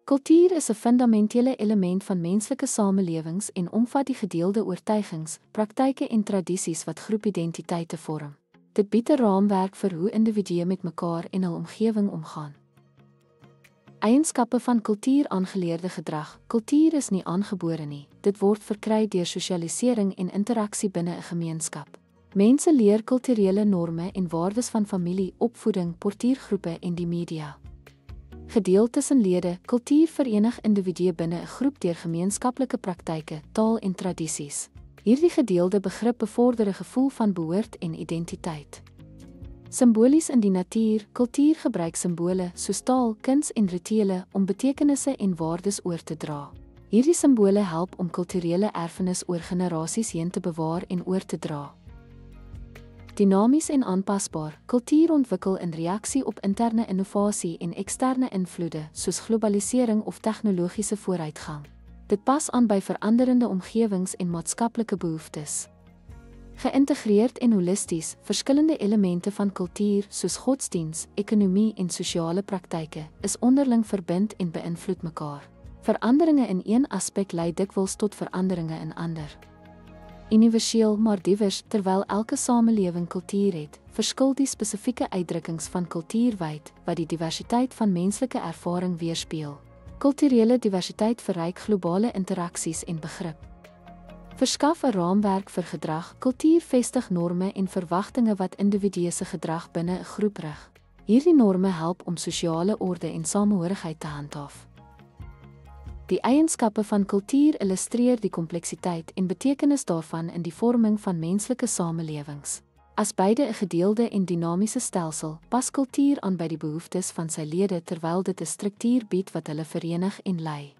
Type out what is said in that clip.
Kultuur is 'n fundamentele element van menslike samelewings en omvat die gedeelde oortuigings, praktyke en tradisies wat groepidentiteite vorm. Dit bied 'n raamwerk vir hoe individue met mekaar en hul omgewing omgaan. Eienskappe van kultuur aangeleerde gedrag. Kultuur is nie aangebore nie, dit word verkry deur sosialisering en interaksie binne 'n gemeenskap. Mense leer kulturele norme en waardes van familie, opvoeding, portuïergroepe en die media. Gedeel tussen lede, kultuur verenig individue binne 'n groep deur gemeenskaplike praktyke, taal en tradisies. Hierdie gedeelde begrip bevorder 'n gevoel van behoort en identiteit. Simbolies in die natuur. Kultuur gebruik simbole soos taal, kuns en rituele om betekenisse en waardes oor te dra. Hierdie simbole help om kulturele erfenis oor generasies heen te bewaar en oor te dra. Dinamies en aanpasbaar. Kultuur ontwikkel in reaksie op interne innovasie en eksterne invloede soos globalisering of tegnologiese vooruitgang. Dit pas aan by veranderende omgewings en maatskaplike behoeftes. Geïntegreerd en holisties. Verskillende elemente van kultuur soos godsdiens, ekonomie en sosiale praktyke is onderling verbind en beïnvloed mekaar. Veranderinge in een aspek lei dikwels tot veranderinge in ander. Universeel maar divers. Terwyl elke samelewing kultuur het, verskil die spesifieke uitdrukkings van kultuur wyd, wat die diversiteit van menslike ervaring weerspieël. Kulturele diversiteit verryk globale interaksies en begrip. Verskaf 'n raamwerk vir gedrag. Kultuur vestig norme en verwagtinge wat individue se gedrag binne 'n groep rig. Hierdie norme help om sosiale orde en samehorigheid te handhaaf. Die eienskappe van kultuur illustreer die kompleksiteit en betekenis daarvan in die vorming van menslike samelewings. As beide 'n gedeelde en dinamiese stelsel, pas kultuur aan by die behoeftes van sy lede terwyl dit 'n struktuur bied wat hulle verenig en lei.